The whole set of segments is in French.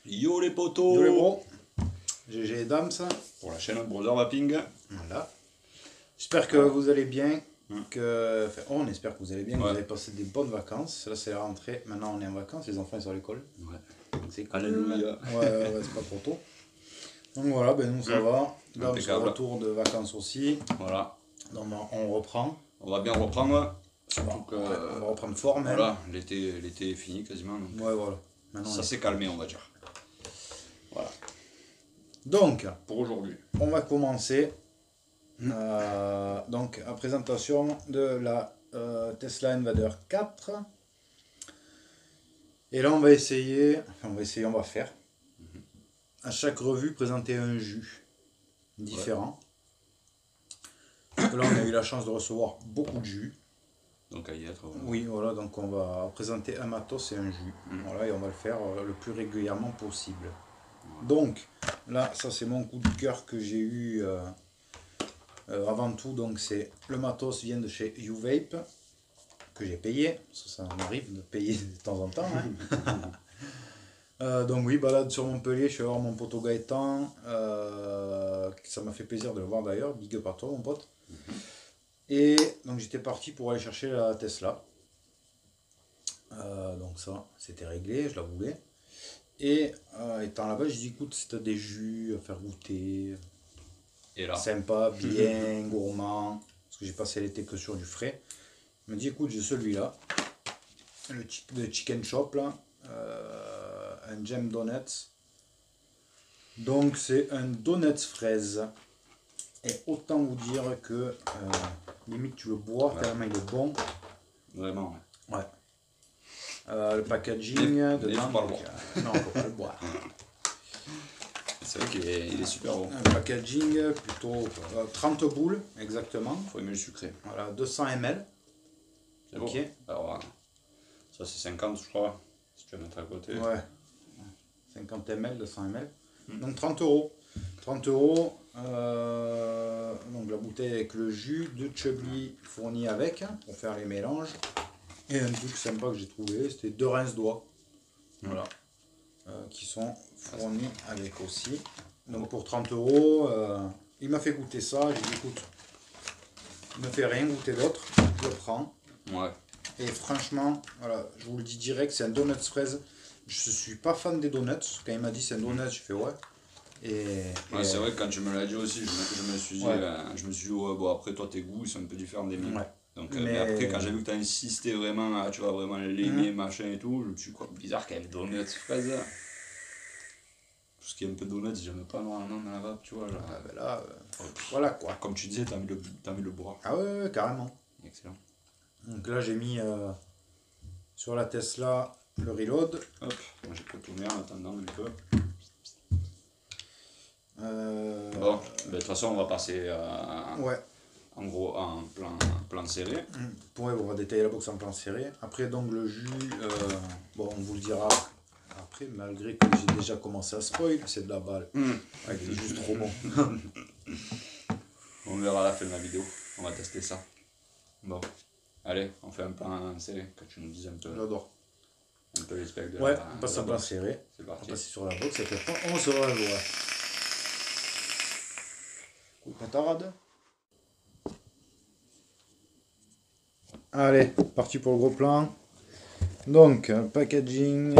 Yo les potos. Yo les bros, GG et Dams, Pour la chaîne Brother Vaping. voilà. J'espère que vous allez bien, on espère que vous allez bien, que vous Ouais. avez passé des bonnes vacances. Là c'est la rentrée, maintenant on est en vacances, les enfants ils sont à l'école. Ouais. C'est cool. Alléluia. Ouais, c'est pas trop tôt. Donc voilà, ben nous ça va. Dams Impeccable. retour de vacances aussi. Voilà. Donc on reprend. On va bien reprendre. Surtout que On va reprendre fort même. voilà, l'été est fini quasiment. Donc Ouais voilà. Maintenant, ça s'est calmé on va dire. Voilà. Donc, Pour aujourd'hui. on va commencer donc la présentation de la Tesla Invader 4. Et là on va essayer, on va faire à chaque revue présenter un jus différent. Là on a eu la chance de recevoir beaucoup de jus. Donc à y être. Voilà. Oui voilà, donc on va présenter un matos et un jus. Voilà, et on va le faire le plus régulièrement possible. Donc là ça c'est mon coup de cœur que j'ai eu avant tout. Donc c'est le matos vient de chez U-Vape que j'ai payé, ça m'arrive de payer de temps en temps hein. Donc oui, balade sur Montpellier, je suis allé voir mon pote Gaëtan, ça m'a fait plaisir de le voir d'ailleurs, big up à toi mon pote. Et donc j'étais parti pour aller chercher la Tesla, donc ça c'était réglé, je la voulais. Et étant là-bas, j'ai dit écoute, si t'as des jus à faire goûter, Et là. sympa, bien, gourmand, parce que j'ai passé l'été que sur du frais. Il m'a dit écoute, j'ai celui-là, le Chicken Shop là, un Gem Donuts. Donc c'est un donuts fraise. Et autant vous dire que limite tu le bois tellement il est bon. Vraiment. Ouais. Le packaging dedans. Faut pas le boire. Non, faut pas le boire. C'est vrai qu'il est super bon. Un packaging plutôt 30 boules exactement. Faut aimer le sucré. Voilà, 200 ml. C'est Ok. bon. Alors ça c'est 50 je crois. Si tu veux mettre à côté. Ouais. 50 ml, 200 ml. Donc 30 euros. 30 euros. Donc la bouteille avec le jus, de Chubby fourni avec pour faire les mélanges. Et un truc sympa que j'ai trouvé, c'était 2 rince-doigts. Voilà. Qui sont fournis avec aussi. Donc pour 30 euros, il m'a fait goûter ça. J'ai dit écoute, il me fait rien goûter d'autre, je le prends. Ouais. Et franchement, voilà, je vous le dis direct, c'est un donuts fraise. Je suis pas fan des donuts. Quand il m'a dit c'est un donut, je fais ouais. Ouais, c'est vrai que quand tu me l'as dit aussi, je me suis dit, ouais, bon après toi tes goûts ils sont un peu différents des miens. Ouais. Donc, mais après quand j'ai vu que t'as insisté vraiment à tu vois, vraiment l'aimer, machin et tout, je me suis dit quoi, bizarre quand même, donuts, fraise. Tout ce qui est un peu donuts, j'aime pas normalement dans la vape, tu vois. Genre, Ben là, voilà quoi. comme tu disais, t'as mis le bois. Ah ouais, carrément. Excellent. Donc là j'ai mis sur la Tesla le reload. Hop, moi j'ai pas tourné en attendant un peu. Bon, de toute façon on va passer Ouais. en gros en plan serré. Ouais, on va détailler la box en plan serré. Après donc le jus, bon on vous le dira après, malgré que j'ai déjà commencé à spoil, c'est de la balle. Ouais, il est juste trop bon. On verra à la fin de la vidéo, on va tester ça. Bon, allez, on fait un plan serré, que tu nous dises un J'adore. peu les specs de Ouais, la, on passe de la en plan box. serré. C'est On va parti. passer sur la box, cette fois on se revoit. Coup de patarade. Allez, parti pour le gros plan. Donc, packaging.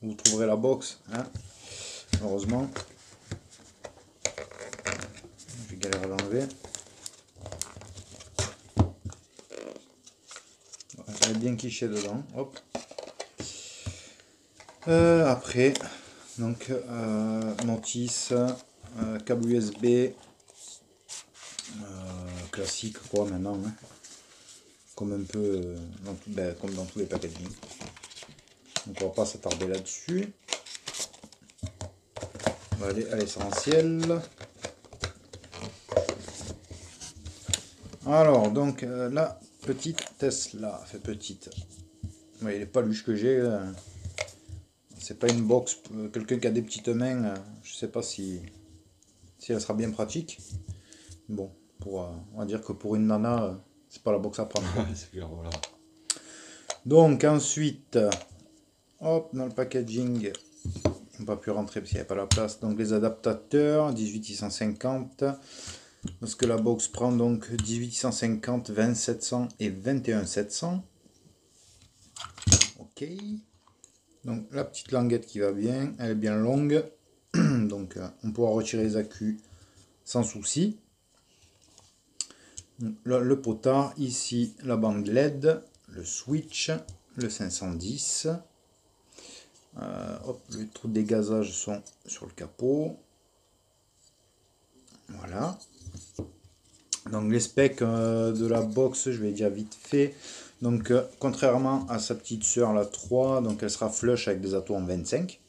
Vous trouverez la box, hein, heureusement. Je vais galérer à l'enlever. Elle est bien quichée dedans. Hop. Après, donc notice, câble USB, classique quoi maintenant, hein. Comme un peu comme dans tous les packaging. Donc on va pas s'attarder là-dessus. On va aller à l'essentiel. Alors donc la petite Tesla, fait petite. Ouais, les paluches que j'ai, c'est pas une box. Quelqu'un qui a des petites mains, je sais pas si elle sera bien pratique. Bon, on va dire que pour une nana, c'est pas la box à prendre. C'est clair, voilà. Donc ensuite, Hop, dans le packaging, on n'a pas pu rentrer parce qu'il n'y avait pas la place. Donc les adaptateurs, 18650. Parce que la box prend donc 18650, 20700 et 21700. Ok. Donc la petite languette qui va bien, elle est bien longue. Donc on pourra retirer les accus sans souci. Le potard, ici la bande LED, le switch, le 510. Hop, les trous de dégazage sont sur le capot. Voilà. Donc les specs de la box, je vais dire vite fait. Donc contrairement à sa petite sœur la 3, donc elle sera flush avec des atos en 25.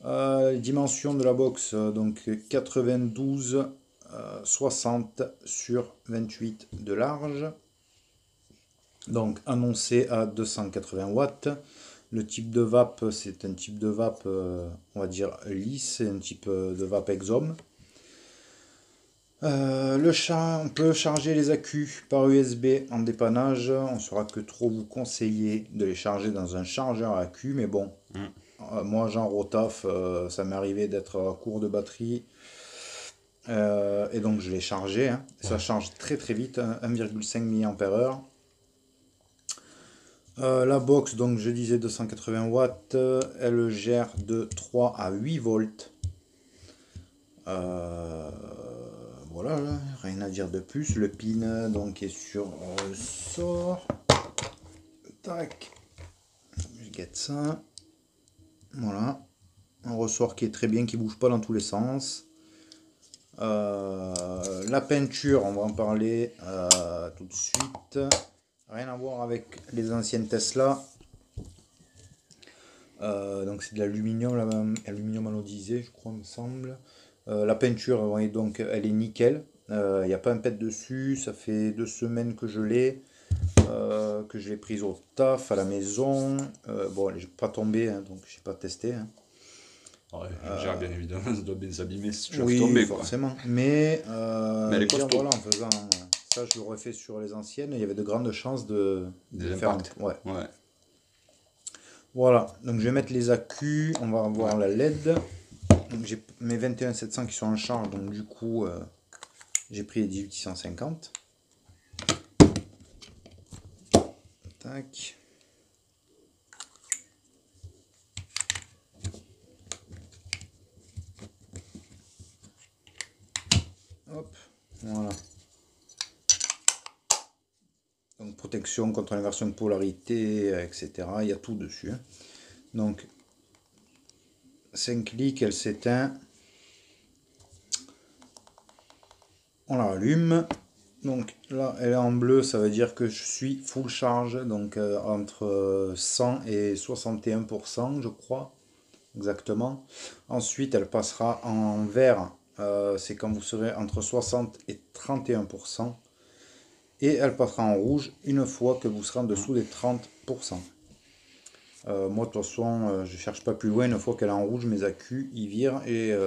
Les dimensions de la box, donc 92 60 sur 28 de large. Donc annoncé à 280 watts. Le type de vape, c'est un type de vape, on va dire lisse, c'est un type de vape Exom. On peut charger les accus par USB en dépannage. On ne saura que trop vous conseiller de les charger dans un chargeur à accus, mais bon, moi genre au taf, ça m'est arrivé d'être à court de batterie. Et donc je l'ai chargé, hein. Ça charge très très vite, 1,5 mAh. La box, donc je disais 280 watts, elle gère de 3 à 8 volts. Voilà, rien à dire de plus. Le pin donc est sur ressort. Tac, je guette ça. Voilà, un ressort qui est très bien, qui bouge pas dans tous les sens. La peinture, on va en parler tout de suite. Rien à voir avec les anciennes Tesla. Donc c'est de l'aluminium, aluminium anodisé, je crois, me semble. La peinture, vous voyez, donc elle est nickel. Il n'y a pas un pet dessus. Ça fait 2 semaines que je l'ai. Que je l'ai prise au taf, à la maison. Bon, elle n'est pas tombée, hein, donc je n'ai pas testé. Hein. Ouais, gère bien évidemment, ça doit bien s'abîmer si tu Oui, tomber, forcément. Quoi. Mais elle est costaud. voilà, en faisant ça, je le refais sur les anciennes. Il y avait de grandes chances de Des faire impacts. ouais. Ouais. Voilà, donc je vais mettre les accus. On va avoir la LED. J'ai mes 21700 qui sont en charge, donc du coup j'ai pris les 18650. Tac. Hop, voilà. Donc protection contre l'inversion de polarité, etc. Il y a tout dessus. Hein. Donc 5 clics, elle s'éteint. On la rallume. Donc là, elle est en bleu, ça veut dire que je suis full charge, donc entre 100 et 61%, je crois, exactement. Ensuite, elle passera en vert, c'est quand vous serez entre 60 et 31%. Et elle passera en rouge une fois que vous serez en dessous des 30%. Moi, de toute façon, je cherche pas plus loin. Une fois qu'elle est en rouge, mes accus, ils virent et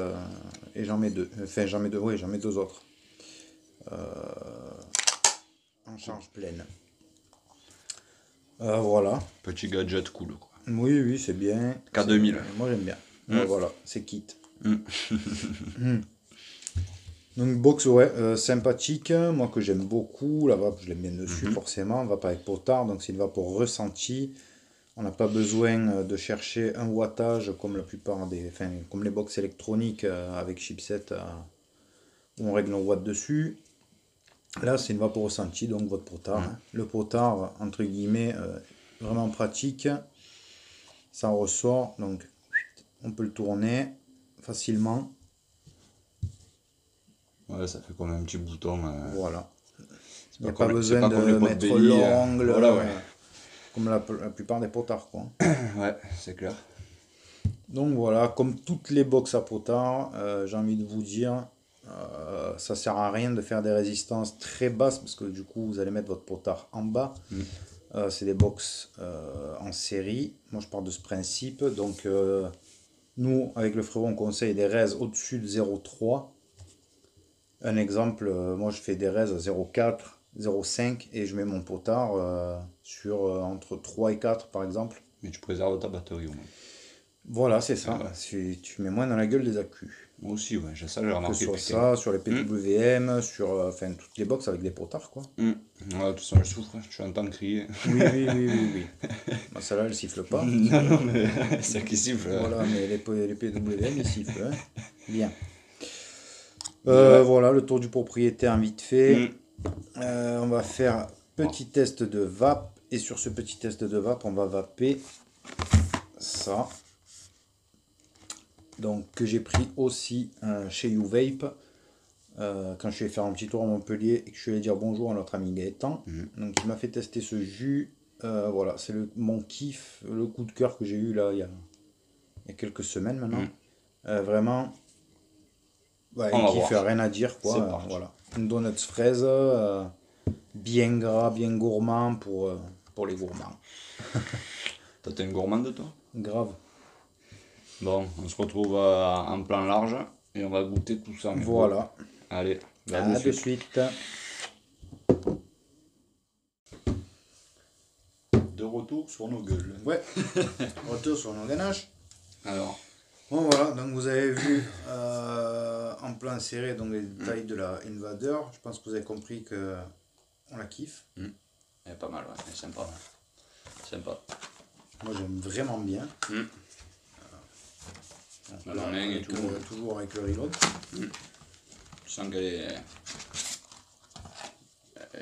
j'en mets deux. Enfin, j'en mets deux, oui, j'en mets 2 autres. En charge pleine. Voilà. Petit gadget cool, quoi. Oui, oui, c'est bien. K2000. Moi, j'aime bien. Voilà, c'est kit. Donc, box, ouais, sympathique. Moi, que j'aime beaucoup. La vape, je l'aime bien dessus, forcément. Vape avec potard, donc c'est une vape au ressenti. On n'a pas besoin de chercher un wattage comme la plupart des. Enfin, comme les box électroniques avec chipset où on règle nos watts dessus. Là, c'est une vape au ressenti, donc votre potard. Hein. Le potard, entre guillemets, vraiment pratique. Ça ressort, donc on peut le tourner facilement. Ouais, ça fait comme un petit bouton. Voilà. Il n'y a pas pas besoin comme de les potes mettre BI, l'ongle, voilà, ouais. comme la plupart des potards. Quoi. Ouais, c'est clair. Donc voilà, comme toutes les box à potard, j'ai envie de vous dire, ça sert à rien de faire des résistances très basses parce que du coup vous allez mettre votre potard en bas. C'est des box en série. Moi je pars de ce principe. Donc nous avec le frérot on conseille des raises au-dessus de 0,3. Un exemple, moi je fais des raises à 0,4, 0,5 et je mets mon potard sur entre 3 et 4 par exemple. Mais tu préserves ta batterie au moins. Voilà, c'est ça. Tu mets moins dans la gueule des accus. Moi aussi, ouais, ça j'ai Que remarqué. ce soit ça, sur les PWM, sur enfin, toutes les box avec des potards, quoi. Ouais, de toute façon, je souffre, tu entends crier. Oui. Bah, celle-là, elle siffle pas. Non, mais c'est qui siffle. Voilà, mais les PWM, ils sifflent. Hein. Bien. Ouais. Voilà, le tour du propriétaire vite fait. On va faire petit test de vape. Et sur ce petit test de vape, on va vaper ça. Donc, que j'ai pris aussi chez YouVape. Quand je suis allé faire un petit tour à Montpellier et que je suis allé dire bonjour à notre ami Gaëtan. Donc, il m'a fait tester ce jus. Voilà, c'est mon kiff, le coup de cœur que j'ai eu là il y a quelques semaines maintenant. Vraiment, ouais, On un va kiff, voir. rien à dire quoi. C'est parti. Voilà, une donuts fraise, bien gras, bien gourmand pour les gourmands. Toi, t'es une gourmande, toi? Grave. Bon, on se retrouve en plan large et on va goûter tout ça. Voilà. Allez, À de de suite. suite. De retour sur nos gueules. Ouais. Retour sur nos ganaches. Alors, Bon voilà, donc vous avez vu en plan serré donc les détails de la Invader. Je pense que vous avez compris que on la kiffe. elle est pas mal, ouais, elle est sympa. Sympa. Moi j'aime vraiment bien. La main et Avec tout. toujours avec le reload. Tu sens qu'elle est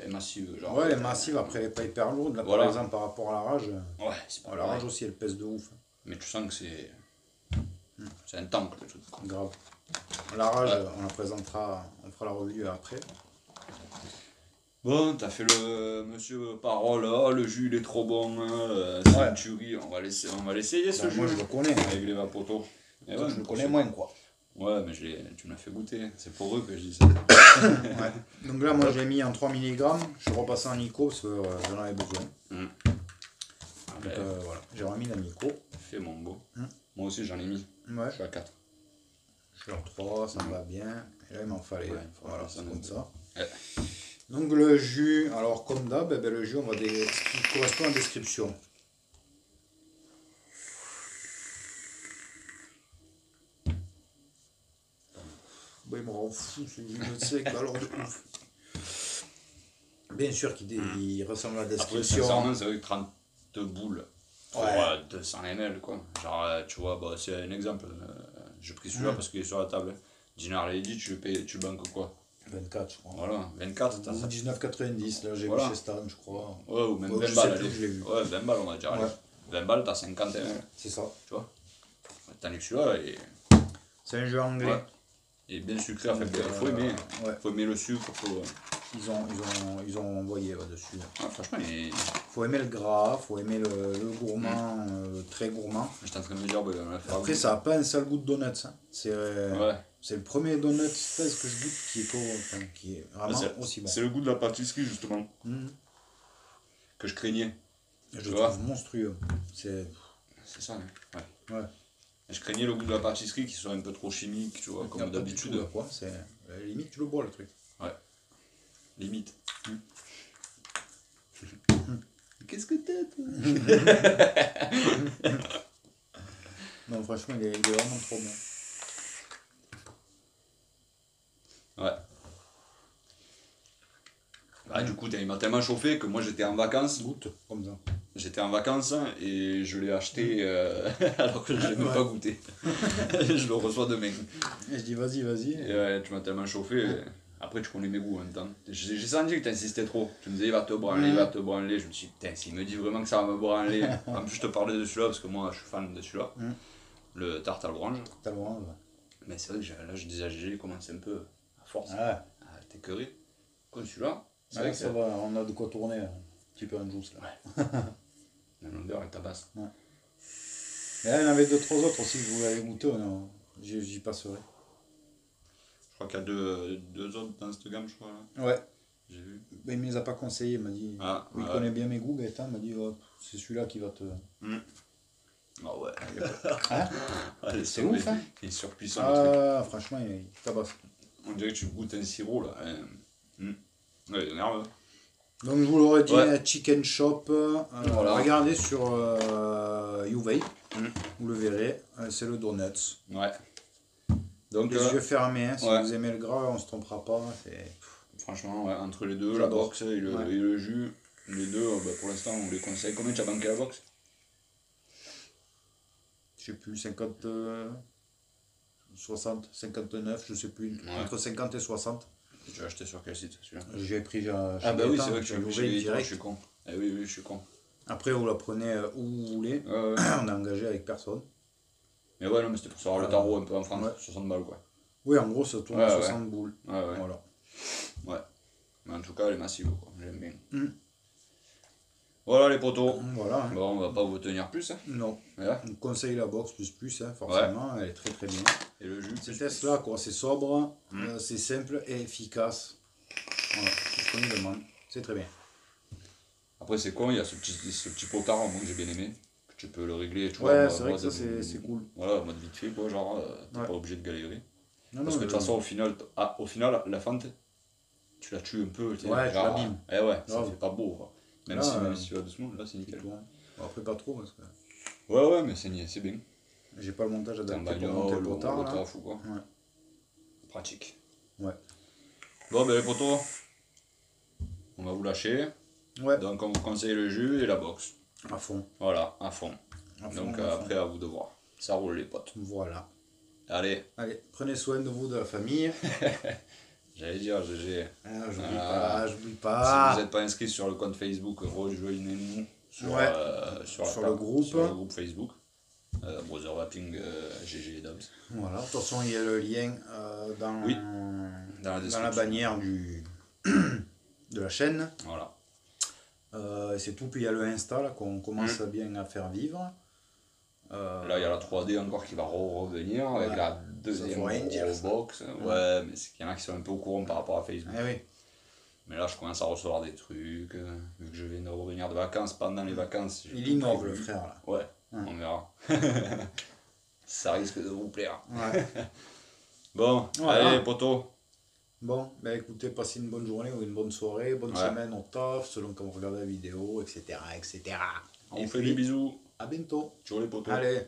massive. Genre, Ouais, elle est massive, après elle est pas hyper lourde. Là, Voilà. par exemple, par rapport à la rage, Ouais, c'est pas la pareil. rage aussi elle pèse de ouf. Mais tu sens que c'est un tank le truc. Grave. La rage, on la présentera, on fera la revue après. Bon, t'as fait le monsieur parole, oh, le jus il est trop bon, c'est Ouais. une tuerie, on va l'essayer ce Bah, jus. moi je le connais, Avec les vapotos. Et toi, ouais, je le mais connais pour moins quoi. Ouais, mais tu me l'as fait goûter, c'est pour eux que je dis ça. Ouais. Donc là, moi j'ai mis en 3 mg, je suis repassé en Nico parce que j'en avais besoin. Ah, Donc voilà, j'ai remis la Nico. fais mon beau. Moi aussi j'en ai mis, Ouais. je suis à 4. Je suis en 3, ça me va bien. Et là, il m'en fallait. Ouais, Voilà, ça c'est nous- comme ça. Ouais. Donc le jus, alors comme d'hab, eh ben, le jus, on va ce qui correspond à la description. Bah, il me rend fou ce jus de sec, alors de ouf. Bien sûr qu'il ressemble à la Après, description. sincèrement, c'est vrai que 30 boules pour Ouais. 200 ml quoi. Genre, tu vois, bah, c'est un exemple. J'ai pris celui-là parce qu'il est sur la table. Dinar Lady, tu le banques quoi? 24, je crois. Voilà, 24, t'as ça. 19,90, là j'ai Voilà. vu chez Stan, je crois. Ouais, ou même Ouais, 20 je balles, sais plus, allez. je l'ai vu. Ouais, 20 balles, on va dire. allez. Ouais. 20 balles, t'as 50 ml, C'est ça. tu vois. Tandis que celui-là, C'est un jeu anglais. ouais, il est bien sucré. Enfin, faut aimer. Ouais. Faut aimer le sucre. Ils ont envoyé dessus. Ah, franchement, Faut aimer le gras, faut aimer le gourmand, très gourmand. j'étais en train de me dire, bah, on va faire Après, ça n'a pas un sale goût de donuts. Hein. Ouais. C'est le premier donut fraise que je goûte qui est vraiment aussi bon. C'est le goût de la pâtisserie, justement, Mhm. que je craignais. Je Tu le vois. trouve monstrueux. C'est C'est ça, hein. Ouais. ouais. Je craignais le goût de la pâtisserie qui soit un peu trop chimique, tu vois, Y a comme pas du d'habitude. tout, là, quoi. C'est limite tu le bois le truc. Limite. Qu'est-ce que t'as, toi? Non, franchement, il est vraiment trop bon. Ouais. Bah, du coup, il m'a tellement chauffé que moi j'étais en vacances. Goûte comme ça. J'étais en vacances et je l'ai acheté alors que je l'ai même pas goûté. Je le reçois demain. Et je dis vas-y. Et ouais, tu m'as tellement chauffé. Après, tu connais mes goûts en même temps. J'ai senti que tu insistais trop. Tu me disais, il va te branler, il va te branler. Je me suis dit, putain, s'il me dit vraiment que ça va me branler. En plus, je te parlais de celui-là parce que moi, je suis fan de celui-là. Le tarte à l'orange. T'as le orange. Mais c'est vrai que là, je disais à GG, il commence un peu à force Ah, à t'écœurer. Comme celui-là. C'est ouais, vrai que ça va, on a de quoi tourner. Un petit peu en juice là. la longueur est tabasse. Et là, il y en avait 2-3 autres aussi que vous l'avez goûté. Non, j'y passerai. Je crois qu'il y a deux autres dans cette gamme, je crois. Là. Ouais. J'ai vu. Ben, il me les a pas conseillés. Il m'a dit. Ah, Il ouais. connaît bien mes goûts, Gaëtan. Il m'a dit oh, c'est celui-là qui va te. Ah ouais. Hein Allez, C'est ouf, hein. Il est surpuissant le truc. Ah, franchement, il tabasse. On dirait que tu goûtes un sirop là. Ouais, il est nerveux. Donc, je vous l'aurais dit, Ouais. un chicken shop. Voilà. Regardez sur vape, vous le verrez, c'est le Donuts. Ouais. Donc, Les yeux fermés, hein, si ouais. vous aimez le gras, on se trompera pas. Franchement, ouais, entre les deux, la J'adore. box et le jus, les deux, bah, pour l'instant, on les conseille. Combien tu as banqué la box? Je sais plus, 50, 60, 59, je sais plus, Ouais. entre 50 et 60. Tu l'as acheté sur quel site celui-là? J'ai pris chez Ah bah oui, Gaëtan, c'est vrai que tu j'ai l'as pris ouvert chez Gaëtan, direct. je suis con. Eh oui, je suis con. Après, vous la prenez où vous voulez. Ouais. On a engagé avec personne. Mais ouais, non, mais c'était pour savoir le tarot un peu en France, ouais. 60 balles quoi. Oui, en gros, ça tourne à 60 boules. Ouais. Voilà. Ouais. Mais en tout cas, elle est massive quoi, j'aime bien. Voilà les potos. Voilà. Hein. Bon, on va pas vous tenir plus. Hein. Non. Ouais. On conseille la box hein, forcément. Elle est très très bien. Et le jus. Ces tests là, quoi, c'est sobre, c'est simple et efficace. Voilà, c'est ce qu'on nous demande. C'est très bien. Après, c'est con, il y a ce petit potard moi, que j'ai bien aimé. Que tu peux le régler, tu Ouais, vois. c'est vrai que ça c'est cool. Voilà, en mode vite fait, quoi, genre, t'es pas obligé de galérer. Parce que de toute façon, au final, la fente, tu la tues un peu. Tu ouais, tu l'abîmes. Eh ouais, ça fait pas beau. Quoi. Même, là, si tu vas doucement, là c'est nickel. Bon, après, pas trop parce que. Ouais, mais c'est bien. J'ai pas le montage T'es en adapté pour monter le bagnole, potard. au Là. taf ou quoi. Ouais. Pratique. Ouais. Bon, ben les potos, on va vous lâcher. Ouais. Donc, on vous conseille le jus et la box. À fond. Voilà, à fond. À fond, Donc, à fond. après, à vous de voir. Ça roule, les potes. Voilà. Allez. Allez, prenez soin de vous, de la famille. J'allais dire, GG. Ah, j'oublie Voilà. pas. Si vous n'êtes pas inscrit sur le compte Facebook, rejoignez-nous sur, Ouais. sur le groupe. Sur le groupe Facebook. Brother Vaping GG et Dobbs. Voilà, de toute façon, il y a le lien dans la bannière de la chaîne. Voilà. C'est tout, puis il y a le Insta là, qu'on commence bien à faire vivre. Là, il y a la 3D encore qui va revenir avec la deuxième box. Ouais, mais il y en a qui sont un peu au courant par rapport à Facebook. Oui. Mais là, je commence à recevoir des trucs. Vu que je viens de revenir de vacances, pendant les vacances. Il innove, le frère là. Ouais, on verra. Ça risque de vous plaire. Ouais. Bon, Voilà. allez, poteau. Bon, ben écoutez, passez une bonne journée ou une bonne soirée, bonne semaine au taf, selon quand vous regardez la vidéo, etc. On fait des bisous. À bientôt. Ciao les potos. Allez.